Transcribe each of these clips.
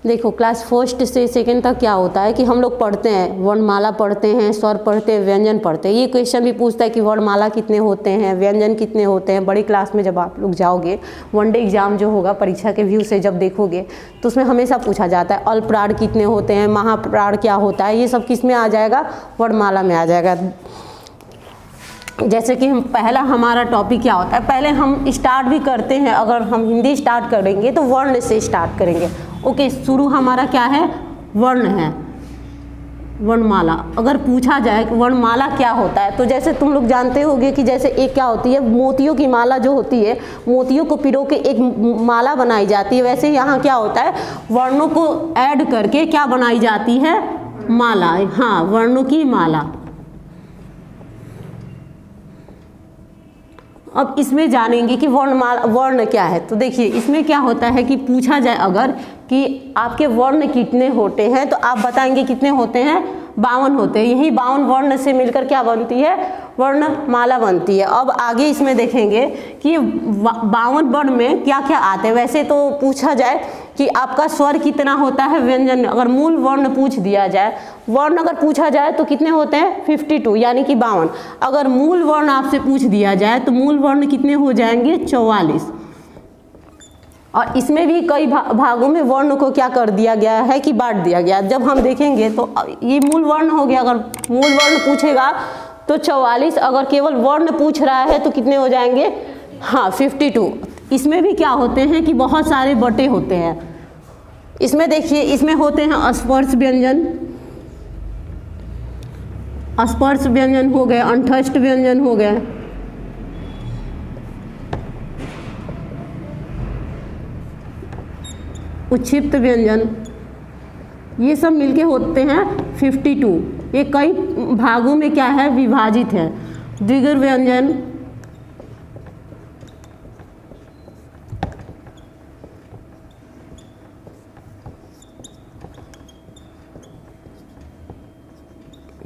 देखो class first से second तक क्या होता है कि हम लोग पढ़ते हैं, वर्णमाला पढ़ते हैं, स्वर पढ़ते हैं, व्यंजन पढ़ते हैं। ये क्वेश्चन भी पूछता है कि वर्णमाला कितने होते हैं, व्यंजन कितने होते हैं। बड़ी क्लास में जब आप लोग जाओगे, वनडे एग्जाम जो होगा परीक्षा के व्यू से जब देखोगे तो उसमें हमेशा पूछा जाता है अल्पप्राण कितने होते हैं, महाप्राण क्या होता है। ये सब किस में आ जाएगा, वर्णमाला में आ जाएगा। जैसे कि हम पहला हमारा टॉपिक क्या होता है, पहले हम स्टार्ट भी करते हैं, अगर हम हिंदी स्टार्ट करेंगे तो वर्ण से स्टार्ट करेंगे। ओके, शुरू हमारा क्या है, वर्ण है, वर्णमाला। अगर पूछा जाए कि वर्णमाला क्या होता है, तो जैसे तुम लोग जानते होंगे कि जैसे एक क्या होती है, मोतियों की माला जो होती है, मोतियों को पिरो के एक माला बनाई जाती है, वैसे यहाँ क्या होता है, वर्णों को ऐड करके क्या बनाई जाती है, माला। हाँ, वर्णों की माला। अब इसमें जानेंगे कि वर्ण क्या है। तो देखिए इसमें क्या होता है कि पूछा जाए अगर कि आपके वर्ण कितने होते हैं, तो आप बताएंगे कितने होते हैं, 52 होते हैं। यही 52 वर्ण से मिलकर क्या बनती है, वर्णमाला बनती है। अब आगे इसमें देखेंगे कि 52 वर्ण में क्या क्या आते हैं। वैसे तो पूछा जाए कि आपका स्वर कितना होता है, व्यंजन, अगर मूल वर्ण पूछ दिया जाए, वर्ण अगर पूछा जाए तो कितने होते हैं, 52 यानी कि 52। अगर मूल वर्ण आपसे पूछ दिया जाए तो मूल वर्ण कितने हो जाएंगे, 44। और इसमें भी कई भागों में वर्ण को क्या कर दिया गया है कि बांट दिया गया। जब हम देखेंगे तो ये मूल वर्ण हो गया, अगर मूल वर्ण पूछेगा तो 44, अगर केवल वर्ण पूछ रहा है तो कितने हो जाएंगे, हाँ 52। इसमें भी क्या होते हैं कि बहुत सारे बटे होते हैं। इसमें देखिए, इसमें होते हैं स्पर्श व्यंजन, स्पर्श व्यंजन हो गए, अंतस्थ व्यंजन हो गए, उच्छिप्त व्यंजन, ये सब मिलके होते हैं 52। ये कई भागों में क्या है, विभाजित है। द्विगुर व्यंजन,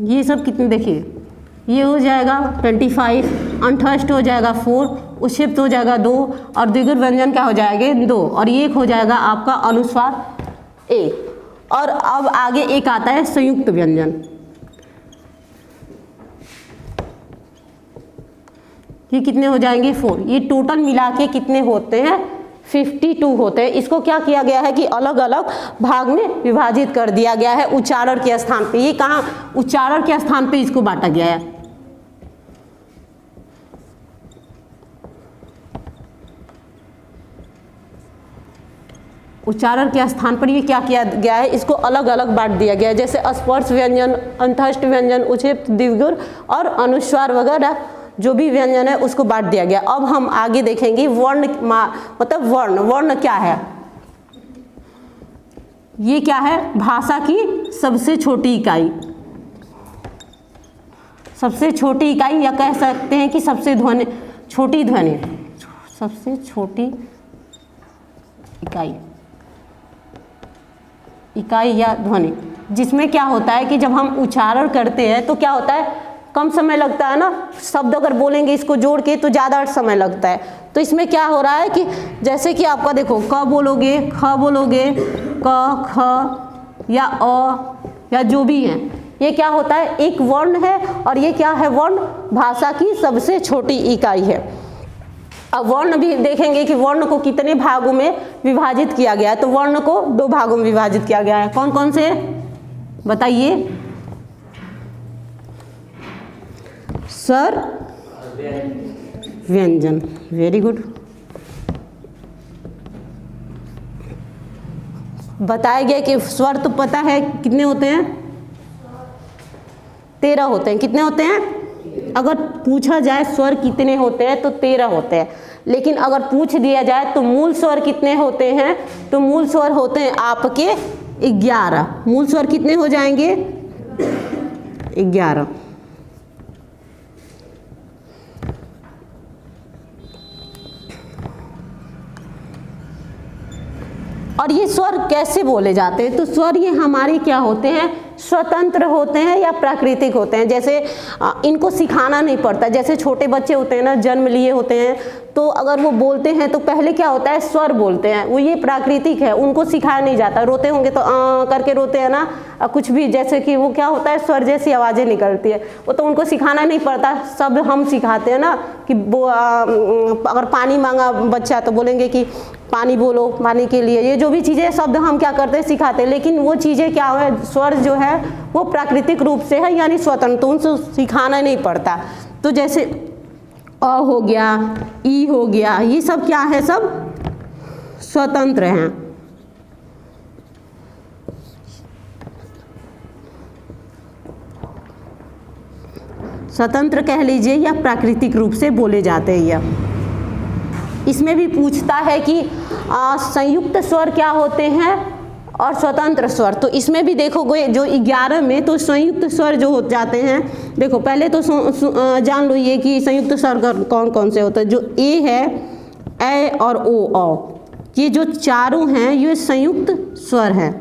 ये सब कितने, देखिए ये हो जाएगा 25, अंतस्थ हो जाएगा 4, उच्छिप्त हो जाएगा 2, और द्विगुर व्यंजन क्या हो जाएंगे, 2, और ये एक हो जाएगा आपका अनुस्वार 1। और अब आगे एक आता है संयुक्त व्यंजन। ये कितने हो जाएंगे, 4। ये टोटल मिला के कितने होते हैं, 52 होते हैं। इसको क्या किया गया है कि अलग अलग भाग में विभाजित कर दिया गया है उच्चारण के स्थान पे। ये कहाँ, उच्चारण के स्थान पे इसको बांटा गया है। उच्चारण के स्थान पर ये क्या किया गया है, इसको अलग अलग बांट दिया गया है। जैसे स्पर्श व्यंजन, अंतस्थ व्यंजन, उच्छिप्त, द्विगुर और अनुस्वार वगैरह जो भी व्यंजन है उसको बांट दिया गया। अब हम आगे देखेंगे वर्ण, मतलब वर्ण क्या है। ये क्या है, भाषा की सबसे छोटी इकाई, सबसे छोटी इकाई, या कह सकते हैं कि सबसे छोटी ध्वनि, सबसे छोटी इकाई या ध्वनि, जिसमें क्या होता है कि जब हम उच्चारण करते हैं तो क्या होता है, कम समय लगता है ना। शब्द अगर बोलेंगे इसको जोड़ के तो ज़्यादा समय लगता है। तो इसमें क्या हो रहा है कि जैसे कि आपका देखो, क बोलोगे, ख बोलोगे, क, ख या अ या जो भी है, ये क्या होता है, एक वर्ण है। और ये क्या है, वर्ण भाषा की सबसे छोटी इकाई है। अब वर्ण भी देखेंगे कि वर्ण को कितने भागों में विभाजित किया गया है। तो वर्ण को 2 भागों में विभाजित किया गया है। कौन कौन से बताइए, स्वर, व्यंजन, वेरी गुड। बताया गया कि स्वर तो पता है कितने होते हैं, 13 होते हैं। कितने होते हैं, अगर पूछा जाए स्वर कितने होते हैं तो 13 होते हैं। लेकिन अगर पूछ दिया जाए तो मूल स्वर कितने होते हैं, तो मूल स्वर होते हैं आपके 11। मूल स्वर कितने हो जाएंगे, 11। और ये स्वर कैसे बोले जाते हैं, तो स्वर ये हमारे क्या होते हैं, स्वतंत्र होते हैं या प्राकृतिक होते हैं। जैसे इनको सिखाना नहीं पड़ता, जैसे छोटे बच्चे होते हैं ना, जन्म लिए होते हैं, तो अगर वो बोलते हैं तो पहले क्या होता है, स्वर बोलते हैं, वो ये प्राकृतिक है, उनको सिखाया नहीं जाता। रोते होंगे तो करके रोते हैं ना, कुछ भी, जैसे कि वो क्या होता है, स्वर जैसी आवाज़ें निकलती है, वो तो उनको सिखाना नहीं पड़ता, सब हम सिखाते हैं ना। कि वो अगर पानी मांगा बच्चा तो बोलेंगे कि पानी बोलो, पानी के लिए, ये जो भी चीज़ें शब्द हम क्या करते हैं, सिखाते हैं। लेकिन वो चीज़ें क्या है, स्वर जो है वो प्राकृतिक रूप से है, यानी स्वतंत्र, उनको सिखाना नहीं पड़ता। तो जैसे अ हो गया, ई हो गया, ये सब क्या है, सब स्वतंत्र हैं। स्वतंत्र कह लीजिए या प्राकृतिक रूप से बोले जाते हैं। यह इसमें भी पूछता है कि संयुक्त स्वर क्या होते हैं और स्वतंत्र स्वर। तो इसमें भी देखोगे जो 11 में तो संयुक्त स्वर जो हो जाते हैं, देखो पहले तो जान लो ये कि संयुक्त स्वर कौन कौन से होते हैं। जो ए है, ए और ओ, औ, ये जो चारों हैं ये संयुक्त स्वर हैं।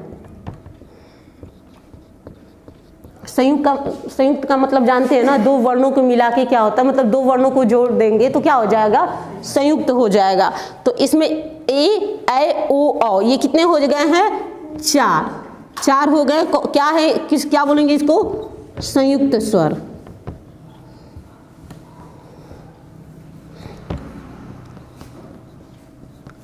संयुक्त का मतलब जानते हैं ना, दो वर्णों को मिला के क्या होता है, मतलब दो वर्णों को जोड़ देंगे तो क्या हो जाएगा, संयुक्त हो जाएगा। तो इसमें ए ओ औ ये कितने हो गए हैं, चार हो गए। क्या है, क्या बोलेंगे इसको, संयुक्त स्वर।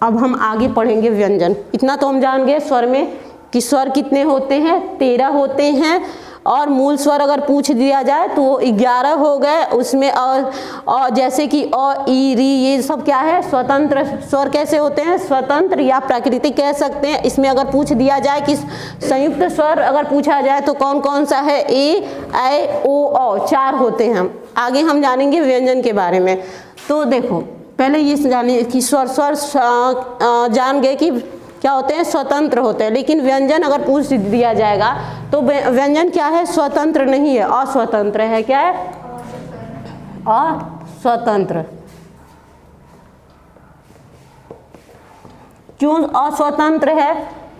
अब हम आगे पढ़ेंगे व्यंजन। इतना तो हम जान गए स्वर में कि स्वर कितने होते हैं, 13 होते हैं। और मूल स्वर अगर पूछ दिया जाए तो वो 11 हो गए। उसमें और जैसे कि अ, ई, री, ये सब क्या है, स्वतंत्र स्वर। कैसे होते हैं, स्वतंत्र या प्राकृतिक कह सकते हैं। इसमें अगर पूछ दिया जाए कि संयुक्त स्वर अगर पूछा जाए तो कौन कौन सा है, ए ओ औ, 4 होते हैं। आगे हम जानेंगे व्यंजन के बारे में। तो देखो पहले ये जानिए कि स्वर जान गए कि क्या होते हैं, स्वतंत्र होते हैं। लेकिन व्यंजन अगर पूछ दिया जाएगा तो व्यंजन क्या है, स्वतंत्र नहीं है, अस्वतंत्र है। क्या है, अस्वतंत्र। क्यों अस्वतंत्र है,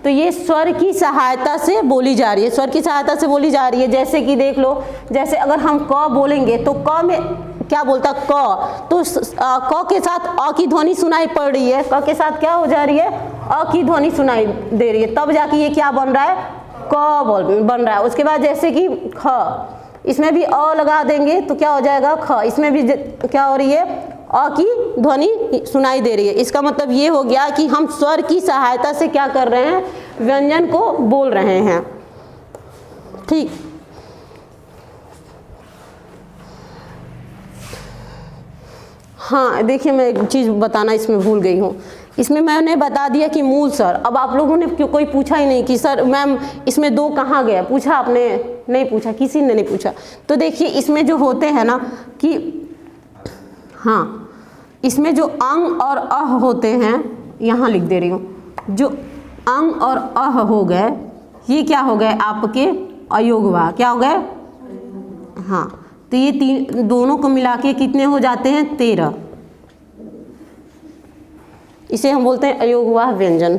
तो ये स्वर की सहायता से बोली जा रही है, स्वर की सहायता से बोली जा रही है। जैसे कि देख लो, जैसे अगर हम क बोलेंगे तो क में क्या बोलता, क, तो क के साथ अ की ध्वनि सुनाई पड़ रही है, क के साथ क्या हो जा रही है, अ की ध्वनि सुनाई दे रही है, तब जाके ये क्या बन रहा है, क बन रहा है। उसके बाद जैसे कि ख, इसमें भी अ लगा देंगे तो क्या हो जाएगा, ख, इसमें भी क्या हो रही है, अ की ध्वनि सुनाई दे रही है। इसका मतलब ये हो गया कि हम स्वर की सहायता से क्या कर रहे हैं, व्यंजन को बोल रहे हैं। ठीक, हाँ देखिए मैं एक चीज़ बताना इसमें भूल गई हूँ। इसमें मैंने बता दिया कि मूल स्वर। अब आप लोगों ने कोई पूछा ही नहीं कि सर मैम इसमें 2 कहाँ गया, पूछा आपने, नहीं पूछा, किसी ने नहीं पूछा। तो देखिए इसमें जो होते हैं ना कि हाँ, इसमें जो अंग और अह होते हैं, यहाँ लिख दे रही हूँ, जो अंग और अह हो गए ये क्या हो गए आपके अयोगवा, क्या हो गए, हाँ। तो ये दोनों को मिला के कितने हो जाते हैं, 13। इसे हम बोलते हैं अयोगवाह व्यंजन।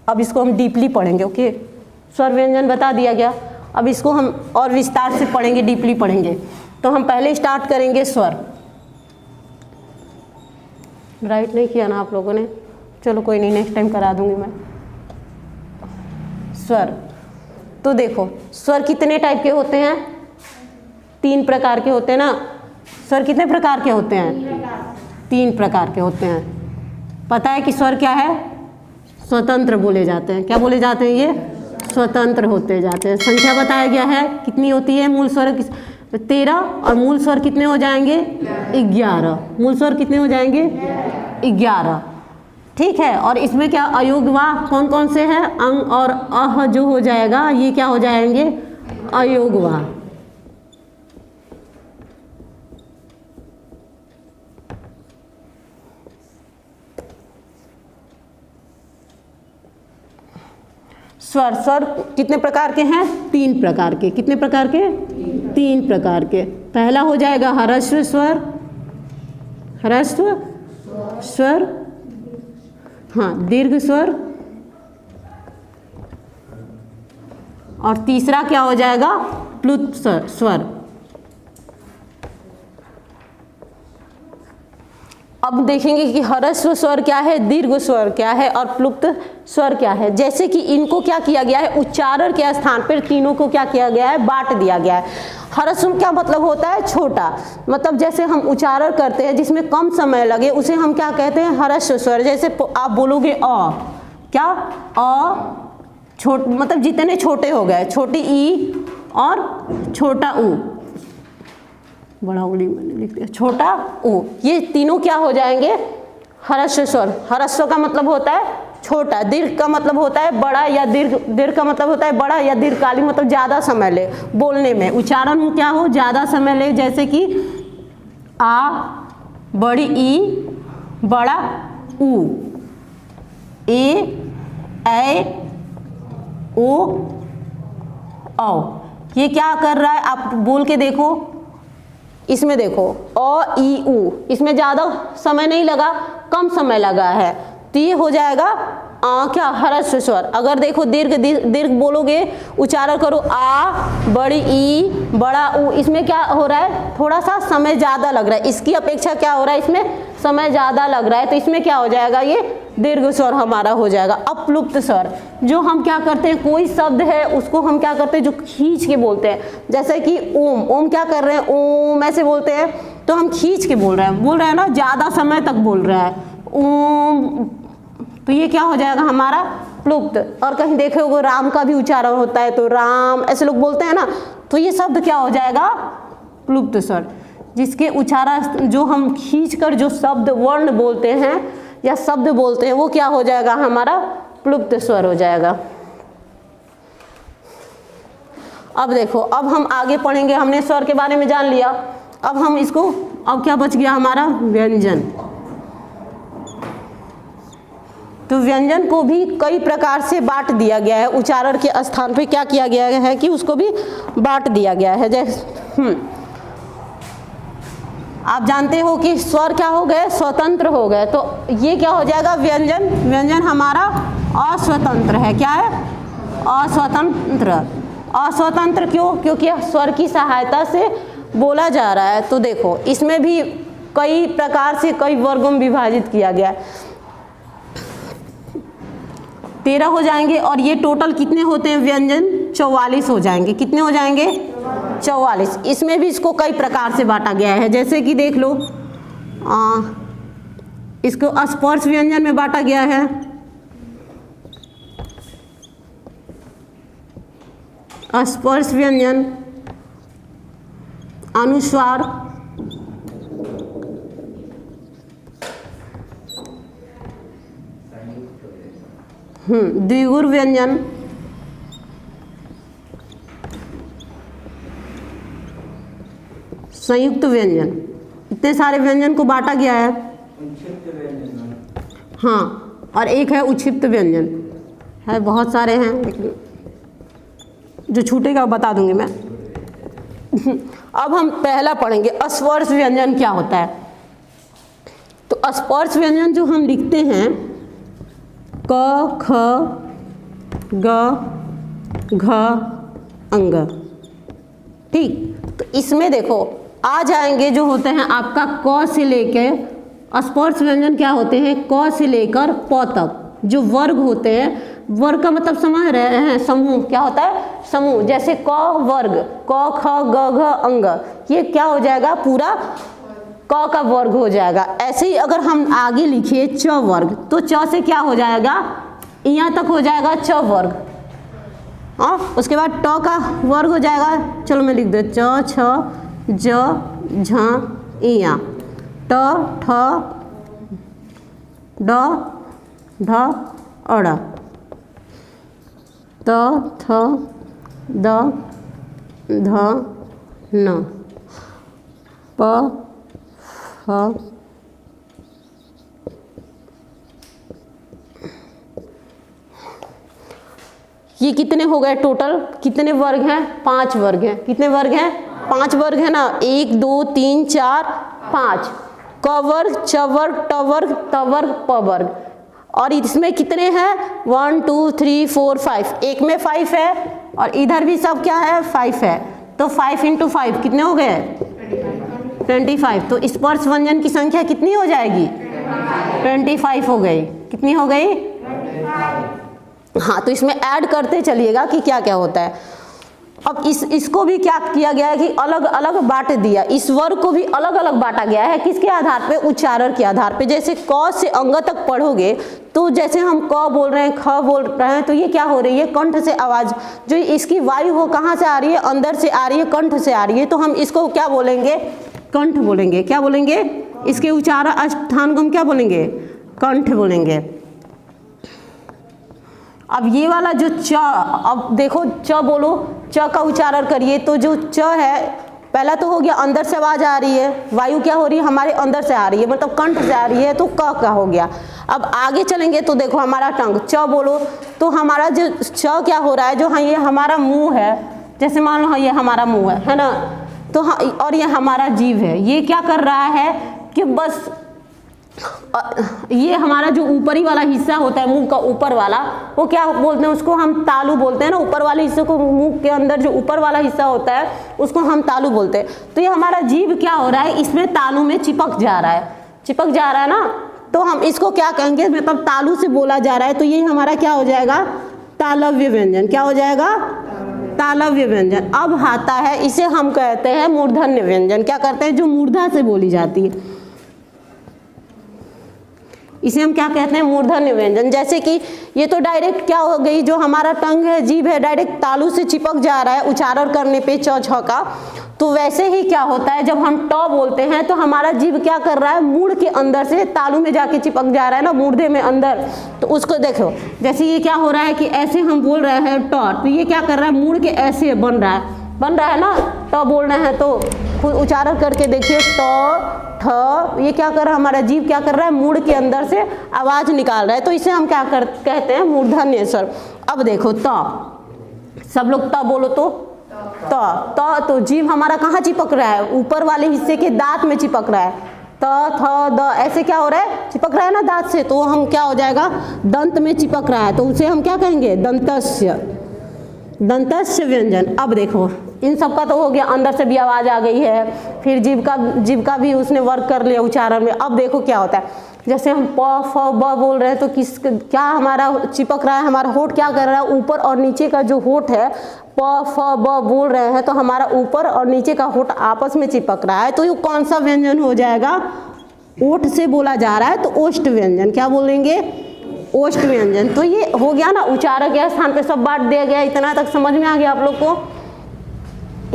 अब इसको हम डीपली पढ़ेंगे। ओके, स्वर व्यंजन बता दिया गया, अब इसको हम और विस्तार से पढ़ेंगे, डीपली पढ़ेंगे। तो हम पहले स्टार्ट करेंगे स्वर। राइट नहीं किया ना आप लोगों ने, चलो कोई नहीं, नेक्स्ट टाइम करा दूंगी मैं। स्वर, तो देखो स्वर कितने टाइप के होते हैं, 3 प्रकार के होते हैं ना। स्वर कितने प्रकार के होते हैं, 3 प्रकार के होते हैं। पता है कि स्वर क्या है, स्वतंत्र बोले जाते हैं। क्या बोले जाते हैं, ये स्वतंत्र होते जाते हैं। संख्या बताया गया है कितनी होती है, मूल स्वर 13 और मूल स्वर कितने हो जाएंगे, 11। मूल स्वर कितने हो जाएंगे, 11। ठीक है, और इसमें क्या अयोगवाह कौन कौन से हैं, अंग और अह जो हो जाएगा ये क्या हो जाएंगे, अयोगवाह। स्वर। स्वर कितने प्रकार के हैं? 3 प्रकार के। कितने प्रकार के? 3 प्रकार के। पहला हो जाएगा ह्रस्व स्वर, ह्रस्व स्वर, हाँ, दीर्घ स्वर, और तीसरा क्या हो जाएगा? प्लुत स्वर। अब देखेंगे कि ह्रस्व स्वर क्या है, दीर्घ स्वर क्या है और प्लुप्त स्वर क्या है। जैसे कि इनको क्या किया गया है, उच्चारण के स्थान पर तीनों को क्या किया गया है? बांट दिया गया है। ह्रस्व क्या मतलब होता है? छोटा, मतलब जैसे हम उच्चारण करते हैं जिसमें कम समय लगे उसे हम क्या कहते हैं? ह्रस्व स्वर। जैसे आप बोलोगे अ, क्या? अ मतलब जितने छोटे हो गए, छोटी ई और छोटा ऊ, बड़ा उंगली मैंने लिख दिया, छोटा ऊ, ये तीनों क्या हो जाएंगे? ह्रस्व स्वर। ह्रस्व का मतलब होता है छोटा, दीर्घ का मतलब होता है बड़ा, या दीर्घ का मतलब होता है बड़ा या दीर्घकालिक, मतलब ज़्यादा समय ले बोलने में, उच्चारण में क्या हो? ज़्यादा समय ले। जैसे कि आ, बड़ी ई, बड़ा ऊ, ए, ऐ, ओ, औ। ये क्या कर रहा है? आप बोल के देखो, इसमें देखो अ, ई, ऊ, इसमें ज़्यादा समय नहीं लगा, कम समय लगा है, तो ये हो जाएगा क्या? ह्रस्व स्वर। अगर देखो दीर्घ बोलोगे, उच्चारण करो आ, बड़ी ई, बड़ा ऊ, इसमें क्या हो रहा है? थोड़ा सा समय ज़्यादा लग रहा है, इसकी अपेक्षा क्या हो रहा है? इसमें समय ज़्यादा लग रहा है, तो इसमें क्या हो जाएगा? ये दीर्घ स्वर हमारा हो जाएगा। अब प्लुप्त स्वर, जो हम क्या करते हैं, कोई शब्द है उसको हम क्या करते हैं? जो खींच के बोलते हैं। जैसे कि ओम, ओम क्या कर रहे हैं? ओम ऐसे बोलते हैं, तो हम खींच के बोल रहे हैं ना, ज़्यादा समय तक बोल रहे हैं ओम, तो ये क्या हो जाएगा हमारा? प्लुप्त। और कहीं देखे होगे राम का भी उच्चारण होता है, तो राम ऐसे लोग बोलते हैं ना, तो ये शब्द क्या हो जाएगा? प्लुप्त स्वर। जिसके उच्चारण, जो हम खींचकर जो शब्द वर्ण बोलते हैं या शब्द बोलते हैं, वो क्या हो जाएगा? हमारा प्लुप्त स्वर हो जाएगा। अब देखो, अब हम आगे पढ़ेंगे। हमने स्वर के बारे में जान लिया, अब हम इसको, अब क्या बच गया हमारा? व्यंजन। तो व्यंजन को भी कई प्रकार से बांट दिया गया है। उच्चारण के स्थान पे क्या किया गया है कि उसको भी बांट दिया गया है। जैसे आप जानते हो कि स्वर क्या हो गए? स्वतंत्र हो गए, तो ये क्या हो जाएगा? व्यंजन। व्यंजन हमारा अस्वतंत्र है। क्या है? अस्वतंत्र। अस्वतंत्र क्यों? क्योंकि स्वर की सहायता से बोला जा रहा है। तो देखो, इसमें भी कई प्रकार से कई वर्गों में विभाजित किया गया है। 13 हो जाएंगे, और ये टोटल कितने होते हैं व्यंजन? 44 हो जाएंगे। कितने हो जाएंगे? 44। इसमें भी इसको कई प्रकार से बांटा गया है। जैसे कि देख लो, इसको स्पर्श व्यंजन में बांटा गया है, स्पर्श व्यंजन, अनुस्वार, द्विगुण व्यंजन, संयुक्त व्यंजन। इतने सारे व्यंजन को बांटा गया है। हाँ, और एक है उक्षिप्त व्यंजन है। बहुत सारे हैं, लेकिन जो छूटेगा बता दूंगी मैं। अब हम पहला पढ़ेंगे, स्पर्श व्यंजन क्या होता है। तो स्पर्श व्यंजन जो हम लिखते हैं, क, ख, ग, घ, अंग, ठीक। तो इसमें देखो आ जाएंगे जो होते हैं आपका क से लेके, स्पर्श व्यंजन क्या होते हैं? क से लेकर प तक जो वर्ग होते हैं। वर्ग का मतलब समझ रहे हैं? समूह। क्या होता है? समूह। जैसे क वर्ग, क, ख, ग, घ, अंग, ये क्या हो जाएगा? पूरा क का वर्ग हो जाएगा। ऐसे ही अगर हम आगे लिखे च वर्ग, तो च से क्या हो जाएगा? यहाँ तक हो जाएगा च वर्ग। हाँ, उसके बाद ट का वर्ग हो जाएगा। चलो मैं लिख दे, च, छ, ज, झ, इया, ट, ठ, ड, ढ, अड़, त, थ, द, ध, न, प, फ, ये कितने हो गए टोटल, कितने वर्ग हैं, 5 वर्ग हैं। कितने वर्ग हैं, 5 वर्ग है ना, 1 2 3 4 5, क वर्ग, च वर्ग, ट वर्ग, त वर्ग, प वर्ग। और इसमें कितने हैं, 1 2 3 4 5, एक में 5 है और इधर भी सब क्या है, 5 है। तो 5 × 5 कितने हो गए, 25। तो स्पर्श व्यंजन की संख्या कितनी हो जाएगी, 25 हो गई। कितनी हो गई, हाँ। तो इसमें ऐड करते चलिएगा कि क्या क्या होता है। अब इसको भी क्या किया गया है कि अलग अलग बांट दिया, इस वर्ग को भी अलग अलग बांटा गया है। किसके आधार पे, उच्चारण के आधार पे। जैसे क से अंग तक पढ़ोगे तो जैसे हम क बोल रहे हैं, ख बोल रहे हैं, तो ये क्या हो रही है, कंठ से आवाज, जो इसकी वायु हो कहाँ से आ रही है, अंदर से आ रही है, कंठ से आ रही है। तो हम इसको क्या बोलेंगे, कंठ बोलेंगे। क्या बोलेंगे, इसके उच्चारण स्थान को हम क्या बोलेंगे, कंठ बोलेंगे। अब ये वाला जो च, अब देखो च बोलो, च का उच्चारण करिए। तो जो च है, पहला तो हो गया अंदर से आवाज आ रही है, वायु क्या हो रही है, हमारे अंदर से आ रही है, मतलब कंठ से आ रही है, तो क का हो गया। अब आगे चलेंगे तो देखो हमारा टंग, च बोलो तो हमारा जो च क्या हो रहा है, जो हाँ ये हमारा मुंह है, जैसे मान लो हाँ ये हमारा मुंह है ना, तो हाँ, और ये हमारा जीभ है। ये क्या कर रहा है कि बस ये हमारा जो ऊपरी वाला हिस्सा होता है, मुंह का ऊपर वाला, वो क्या बोलते हैं, उसको हम तालु बोलते हैं ना। ऊपर वाले हिस्से को, मुंह के अंदर जो ऊपर वाला हिस्सा होता है उसको हम तालु बोलते हैं। तो ये हमारा जीभ क्या हो रहा है, इसमें तालु में चिपक जा रहा है, चिपक जा रहा है ना। तो हम इसको क्या कहेंगे, मतलब तालु से बोला जा रहा है, तो ये हमारा क्या हो जाएगा, तालव्य व्यंजन। क्या हो जाएगा, तालव्य व्यंजन। अब आता है, इसे हम कहते हैं मूर्धन्य व्यंजन। क्या करते हैं, जो मूर्धा से बोली जाती है, इसे हम क्या कहते हैं, मूर्धन्य व्यंजन। जैसे कि ये तो डायरेक्ट क्या हो गई, जो हमारा टंग है, जीभ है, डायरेक्ट तालु से चिपक जा रहा है उच्चारण करने पे च छ का। तो वैसे ही क्या होता है, जब हम ट बोलते हैं तो हमारा जीभ क्या कर रहा है, मूढ़ के अंदर से तालु में जाके चिपक जा रहा है ना, मूर्धे में अंदर। तो उसको देखो, जैसे ये क्या हो रहा है कि ऐसे हम बोल रहे हैं ट, तो ये क्या कर रहा है, मूढ़ के ऐसे बन रहा है ना, ट बोल रहे हैं तो खुद उच्चारण करके देखिए, ट ठ, ये क्या कर रहा है, हमारा जीभ क्या कर रहा है, मूढ़ के अंदर से आवाज निकाल रहा है। तो इसे हम क्या कहते हैं, मूर्धन्य स्वर। अब देखो त, सब लोग त बोलो तो त, तो जीभ हमारा कहाँ चिपक रहा है, ऊपर वाले हिस्से के दांत में चिपक रहा है। त थ द ऐसे क्या हो रहा है, चिपक रहा है ना दांत से, तो हम क्या हो जाएगा, दंत में चिपक रहा है, तो उसे हम क्या कहेंगे, दंतस्य, दंतस्य व्यंजन। अब देखो इन सब का तो हो गया, अंदर से भी आवाज आ गई है, फिर जीभ का भी उसने वर्क कर लिया उच्चारण में। अब देखो क्या होता है, जैसे हम प फ ब बोल रहे हैं तो क्या हमारा चिपक रहा है, हमारा होठ क्या कर रहा है, ऊपर और नीचे का जो होठ है, प फ ब बोल रहे हैं तो हमारा ऊपर और नीचे का होठ आपस में चिपक रहा है। तो ये कौन सा व्यंजन हो जाएगा, ओठ से बोला जा रहा है, तो ओष्ठ व्यंजन। क्या बोलेंगे, ओष्ठ व्यंजन। तो ये हो गया ना, उच्चारण के स्थान पे सब बांट दिया गया। इतना तक समझ में आ गया आप लोग को,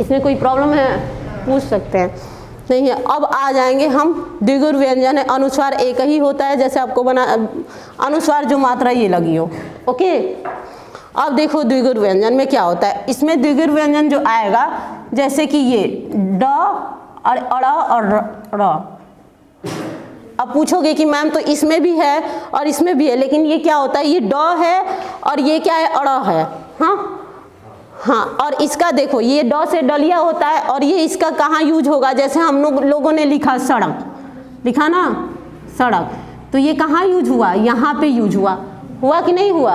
इसमें कोई प्रॉब्लम है, पूछ सकते हैं, नहीं है। अब आ जाएंगे हम द्विगुर व्यंजन है, अनुस्वार एक ही होता है, जैसे आपको बना अनुस्वार जो मात्रा ये लगी हो, ओके। अब देखो द्विगुर व्यंजन में क्या होता है, इसमें द्विगुर व्यंजन जो आएगा, जैसे कि ये ड और अड़ और र। अब पूछोगे कि मैम तो इसमें भी है और इसमें भी है, लेकिन ये क्या होता है, ये ड है और ये क्या है, अड़ है, हाँ। और इसका देखो, ये ड से डलिया होता है, और ये इसका कहाँ यूज होगा, जैसे हम लोगों ने लिखा सड़क, लिखा ना सड़क, तो ये कहाँ यूज हुआ, यहाँ पे यूज हुआ कि नहीं हुआ,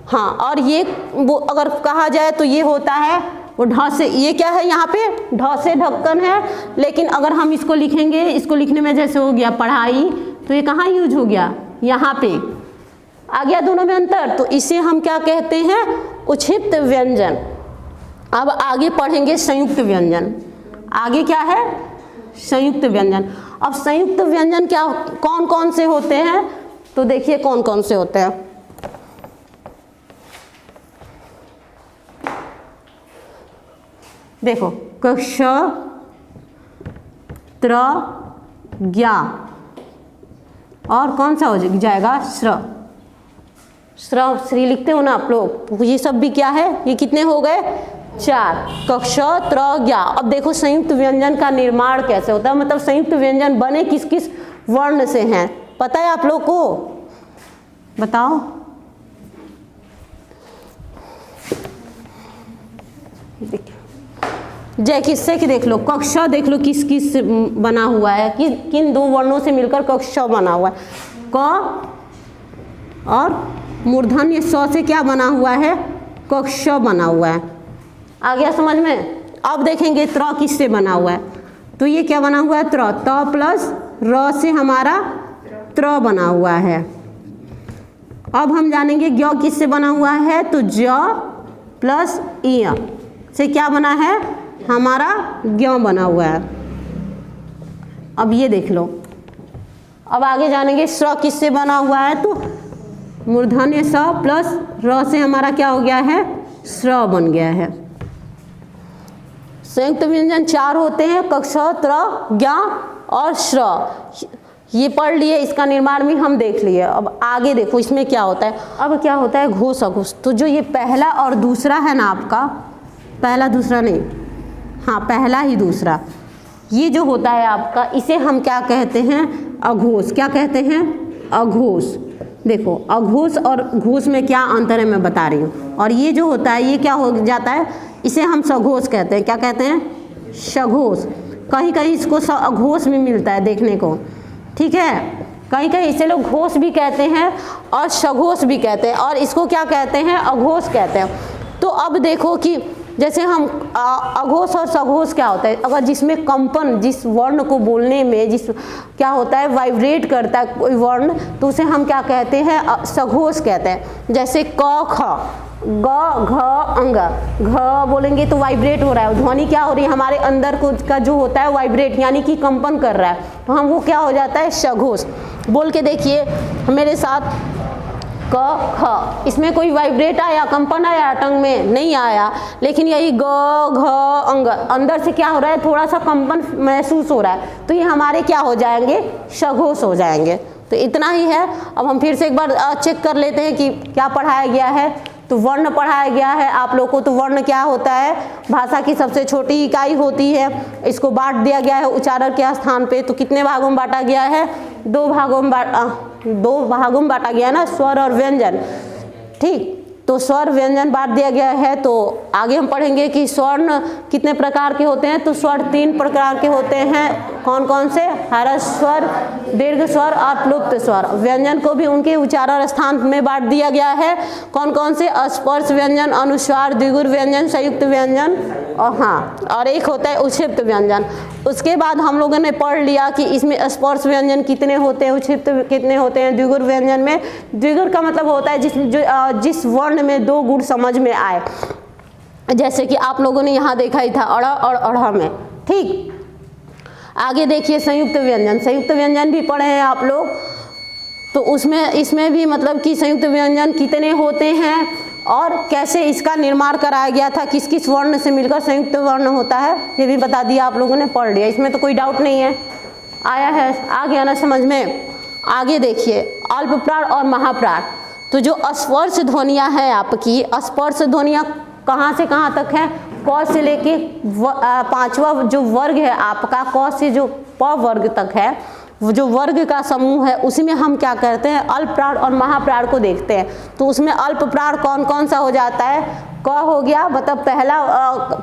हाँ। और ये वो अगर कहा जाए तो ये होता है वो ढ से, ये क्या है यहाँ पे ढ से ढक्कन है, लेकिन अगर हम इसको लिखेंगे, इसको लिखने में जैसे हो गया पढ़ाई, तो ये कहाँ यूज हो गया, यहाँ पे आ गया, दोनों में अंतर। तो इसे हम क्या कहते हैं, उच्छिष्ट व्यंजन। अब आगे पढ़ेंगे संयुक्त व्यंजन। आगे क्या है, संयुक्त व्यंजन। अब संयुक्त व्यंजन क्या, कौन कौन से होते हैं, तो देखिए कौन कौन से होते हैं। देखो क्ष त्र ज्ञा, और कौन सा हो जाएगा, श्र। श्र श्री लिखते हो ना आप लोग, ये सब भी क्या है, ये कितने हो गए, 4, कक्ष त्र ज्ञा। अब देखो संयुक्त व्यंजन का निर्माण कैसे होता है, मतलब संयुक्त व्यंजन बने किस किस वर्ण से हैं, पता है आप लोग को, बताओ। जय किससे कि देख लो कक्ष देख लो किस किस से बना हुआ है, किन दो वर्णों से मिलकर कक्ष बना हुआ है। क और मूर्धन्य स से क्या बना हुआ है, कक्ष बना हुआ है। आ गया समझ में। अब देखेंगे त्र किससे बना हुआ है, तो ये क्या बना हुआ है, त्र, त प्लस र से हमारा त्र बना हुआ है। अब हम जानेंगे ज्ञ किससे बना हुआ है, तो ज प्लस इ से क्या बना है, हमारा ज्ञ बना हुआ है। अब ये देख लो। अब आगे जानेंगे श्र किससे बना हुआ है, तो मूर्धन्य स प्लस र से हमारा क्या हो गया है, श्र बन गया है। संयुक्त व्यंजन 4 होते हैं, कक्ष, त्र, ज्ञ और श्र। ये पढ़ लिए, इसका निर्माण भी हम देख लिए। अब आगे देखो इसमें क्या होता है। अब क्या होता है, घोष अघोष। तो जो ये पहला और दूसरा है ना आपका, पहला दूसरा नहीं, हाँ पहला ही दूसरा, ये जो होता है आपका, इसे हम क्या कहते हैं, अघोष। क्या कहते हैं, अघोष। देखो अघोष और घोष में क्या अंतर है मैं बता रही हूँ। और ये जो होता है ये क्या हो जाता है, इसे हम सघोष कहते हैं। क्या कहते हैं, सघोष। कहीं कहीं इसको अघोष भी मिलता है देखने को, ठीक है। कहीं कहीं इसे लोग घोष भी कहते हैं और सघोष भी कहते हैं, और इसको क्या कहते हैं, अघोष कहते हैं। तो अब देखो कि जैसे हम अघोष और सघोष क्या होता है, अगर जिसमें कंपन, जिस वर्ण को बोलने में जिस क्या होता है, वाइब्रेट करता है कोई वर्ण, तो उसे हम क्या कहते हैं, सघोष कहते हैं। जैसे क ख, ग घ अंग, घ बोलेंगे तो वाइब्रेट हो रहा है, ध्वनि क्या हो रही है, हमारे अंदर को का जो होता है वाइब्रेट, यानी कि कंपन कर रहा है, तो हम वो क्या हो जाता है, सघोष। बोल के देखिए मेरे साथ, क ख, इसमें कोई वाइब्रेट आया, कंपन आया टंग में, नहीं आया। लेकिन यही ग घ अंग, अंदर से क्या हो रहा है, थोड़ा सा कंपन महसूस हो रहा है, तो ये हमारे क्या हो जाएंगे, सघोष हो जाएंगे। तो इतना ही है। अब हम फिर से एक बार चेक कर लेते हैं कि क्या पढ़ाया गया है। तो वर्ण पढ़ाया गया है आप लोग को। तो वर्ण क्या होता है, भाषा की सबसे छोटी इकाई होती है। इसको बांट दिया गया है उच्चारण के स्थान पे। तो कितने भागों में बांटा गया है, 2 भागों में बांटा गया ना, स्वर और व्यंजन, ठीक। तो स्वर व्यंजन बांट दिया गया है। तो आगे हम पढ़ेंगे कि स्वर्ण कितने प्रकार के होते हैं। तो स्वर 3 प्रकार के होते हैं। कौन कौन से, ह्रस्व स्वर, दीर्घ स्वर और प्लुप्त स्वर। व्यंजन को भी उनके उच्चारण स्थान में बांट दिया गया है। कौन कौन से, स्पर्श व्यंजन, अनुस्वार, द्विगुण व्यंजन, संयुक्त व्यंजन, और हाँ और एक होता है उक्षिप्त व्यंजन। उसके बाद हम लोगों ने पढ़ लिया कि इसमें स्पर्श व्यंजन कितने होते हैं, उक्षिप्त कितने होते हैं। द्विगुण व्यंजन में, द्विगुण का मतलब होता है जिस वर्ण में 2 गुण समझ में आए, जैसे कि आप लोगों ने यहाँ देखा ही था, अड़ और अढ़ में, ठीक। आगे देखिए संयुक्त व्यंजन। संयुक्त व्यंजन भी पढ़े हैं आप लोग। तो इसमें भी मतलब कि संयुक्त व्यंजन कितने होते हैं और कैसे इसका निर्माण कराया गया था, किस किस वर्ण से मिलकर संयुक्त वर्ण होता है, ये भी बता दिया आप लोगों ने, पढ़ लिया। इसमें तो कोई डाउट नहीं है, आया है, आ गया ना समझ में। आगे देखिए अल्प प्राण और महाप्राण। तो जो स्पर्श ध्वनियाँ हैं आपकी, स्पर्श ध्वनियाँ कहाँ से कहाँ तक है, क से लेके 5वां जो वर्ग है आपका, क से जो प वर्ग तक है, वो जो वर्ग का समूह है, उसी में हम क्या करते हैं, अल्प प्राण और महाप्राण को देखते हैं। तो उसमें अल्प प्राण कौन कौन सा हो जाता है, क हो गया, मतलब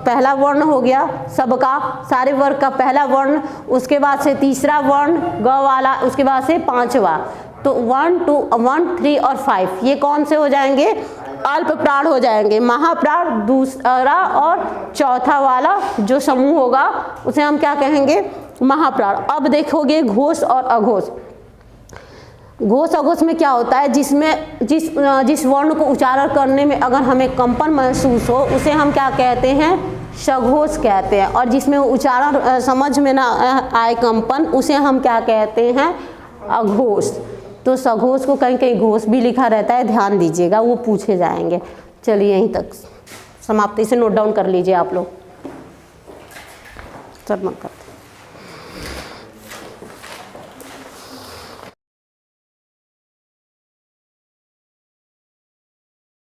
पहला वर्ण हो गया सबका, सारे वर्ग का पहला वर्ण, उसके बाद से तीसरा वर्ण ग वाला, उसके बाद से 5वां। तो 1, 2, 1, 3 और 5 ये कौन से हो जाएंगे, अल्प प्राण हो जाएंगे। महाप्राण दूसरा और चौथा वाला जो समूह होगा उसे हम क्या कहेंगे, महाप्राण। अब देखोगे घोष और अघोष। घोष अघोष में क्या होता है, जिसमें जिस वर्ण को उच्चारण करने में अगर हमें कंपन महसूस हो उसे हम क्या कहते हैं, सघोष कहते हैं। और जिसमें उच्चारण समझ में ना आए कंपन, उसे हम क्या कहते हैं, अघोष। तो सघोष को कहीं कहीं घोष भी लिखा रहता है, ध्यान दीजिएगा, वो पूछे जाएंगे। चलिए यहीं तक समाप्ति से नोट डाउन कर लीजिए आप लोग। सब मत करते।